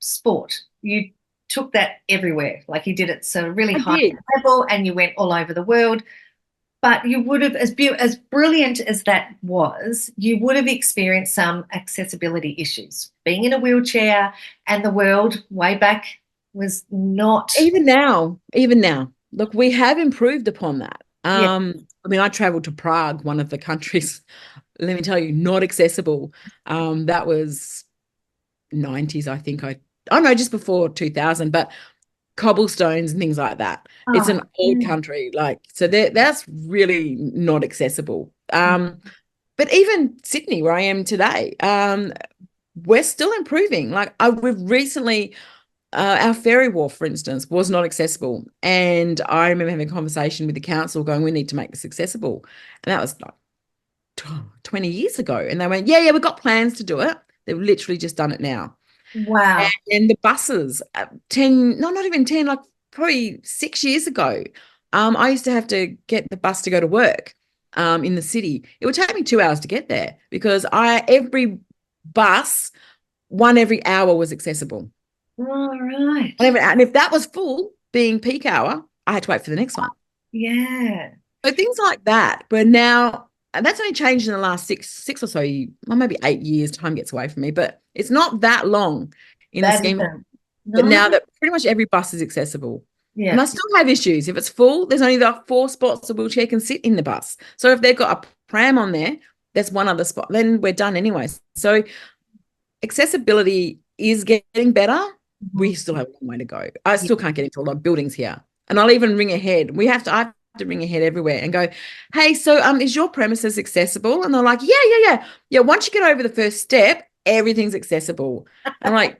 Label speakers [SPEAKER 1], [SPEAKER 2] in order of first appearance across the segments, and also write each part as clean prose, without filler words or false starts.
[SPEAKER 1] sport. You took that everywhere. Like you did it so really
[SPEAKER 2] I
[SPEAKER 1] high
[SPEAKER 2] did.
[SPEAKER 1] level and you went all over the world. But you would have, as brilliant as that was, you would have experienced some accessibility issues. Being in a wheelchair and the world way back was not,
[SPEAKER 2] Even now, look, we have improved upon that.
[SPEAKER 1] yeah.
[SPEAKER 2] I mean, I traveled to Prague, one of the countries, let me tell you, not accessible. That was 90s, I think. I know just before 2000, but cobblestones and things like that. It's
[SPEAKER 1] Oh,
[SPEAKER 2] an old country, like so that's really not accessible. But even Sydney, where I am today, we're still improving. Like we've recently, our ferry wharf, for instance, was not accessible, and I remember having a conversation with the council, going, "We need to make this accessible," and that was like 20 years ago. And they went, "Yeah, we've got plans to do it." They've literally just done it now.
[SPEAKER 1] wow.
[SPEAKER 2] And the buses, 10, no, not even 10, like probably 6 years ago, I used to have to get the bus to go to work in the city. It would take me 2 hours to get there because every bus, one every hour was accessible.
[SPEAKER 1] All right.
[SPEAKER 2] And if that was full, being peak hour, I had to wait for the next one.
[SPEAKER 1] Yeah.
[SPEAKER 2] So things like that. But now, and that's only changed in the last six or so, well, maybe 8 years. Time gets away from me, but it's not that long in the
[SPEAKER 1] That
[SPEAKER 2] scheme.
[SPEAKER 1] isn't.
[SPEAKER 2] But
[SPEAKER 1] No.
[SPEAKER 2] now that pretty much every bus is accessible. And
[SPEAKER 1] Yeah.
[SPEAKER 2] I still have issues. If it's full, there's only the 4 spots a wheelchair can sit in the bus. So if they've got a pram on there, there's one other spot. Then we're done anyway. So accessibility is getting better.
[SPEAKER 1] Mhm.
[SPEAKER 2] We still have a long way to go. I still can't get into a lot of buildings here. And I'll even ring ahead. I have to ring ahead everywhere and go, "Hey, so is your premises accessible?" And they're like, "Yeah, yeah, yeah. Yeah, once you get over the first step, everything's accessible." I'm like,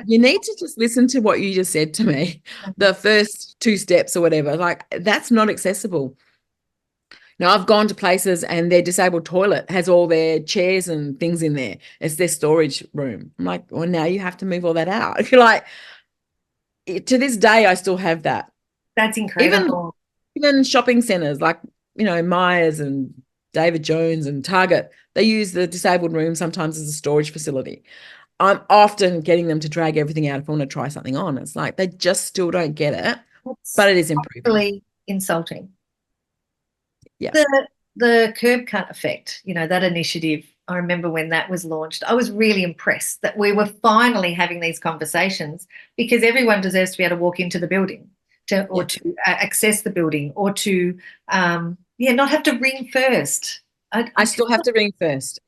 [SPEAKER 2] you need to just listen to what you just said to me. The first 2 steps or whatever, like that's not accessible. Now, I've gone to places and their disabled toilet has all their chairs and things in there. It's their storage room. I'm like, well, now you have to move all that out. You're like, to this day, I still have that.
[SPEAKER 1] That's
[SPEAKER 2] Even
[SPEAKER 1] incredible.
[SPEAKER 2] even shopping centers like, Myers and David Jones and Target, they use the disabled room sometimes as a storage facility. I'm often getting them to drag everything out if I want to try something on. It's like they just still don't get it,
[SPEAKER 1] That's
[SPEAKER 2] but it is improving.
[SPEAKER 1] really insulting.
[SPEAKER 2] Yeah.
[SPEAKER 1] The curb cut effect, that initiative, I remember when that was launched, I was really impressed that we were finally having these conversations because everyone deserves to be able to walk into the building or
[SPEAKER 2] Yeah.
[SPEAKER 1] to access the building or to, not have to ring first.
[SPEAKER 2] I still have to ring first.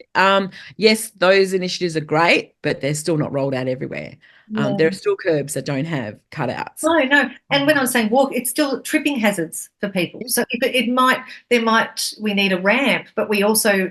[SPEAKER 2] Yes, those initiatives are great, but they're still not rolled out everywhere. There are
[SPEAKER 1] yeah.
[SPEAKER 2] still curbs that don't have cutouts.
[SPEAKER 1] No, no. And when I was saying walk, it's still tripping hazards for people. So we need a ramp, but we also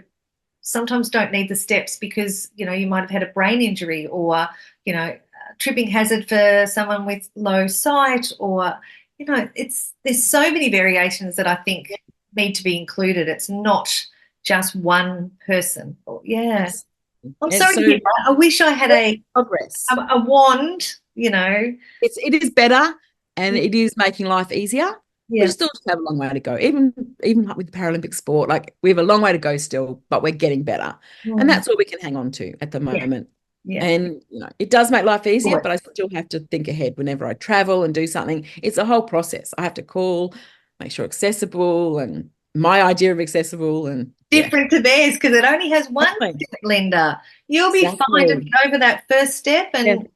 [SPEAKER 1] sometimes don't need the steps because you might have had a brain injury or a tripping hazard for someone with low sight or there's so many variations that I think need to be included. It's not just one person. Yeah.
[SPEAKER 2] Yes.
[SPEAKER 1] I'm
[SPEAKER 2] And
[SPEAKER 1] sorry
[SPEAKER 2] so
[SPEAKER 1] to hear that. I wish I had
[SPEAKER 2] progress.
[SPEAKER 1] a wand.
[SPEAKER 2] It is better and it is making life easier. We
[SPEAKER 1] Yeah.
[SPEAKER 2] still have a long way to go. Even like with Paralympic sport, like we have a long way to go still, but we're getting better. And
[SPEAKER 1] Mm,
[SPEAKER 2] that's all we can hang on to at the
[SPEAKER 1] yeah.
[SPEAKER 2] moment.
[SPEAKER 1] Yeah.
[SPEAKER 2] And it does make life easier,
[SPEAKER 1] Always.
[SPEAKER 2] but I still have to think ahead whenever I travel and do something. It's a whole process. I have to call, make sure accessible and my idea of accessible and yeah.
[SPEAKER 1] Different to theirs because it only has one
[SPEAKER 2] Exactly.
[SPEAKER 1] step, Linda. You'll be fine to
[SPEAKER 2] Exactly.
[SPEAKER 1] get over that first step
[SPEAKER 2] Yeah,
[SPEAKER 1] and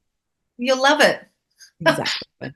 [SPEAKER 1] you'll love it.
[SPEAKER 2] exactly.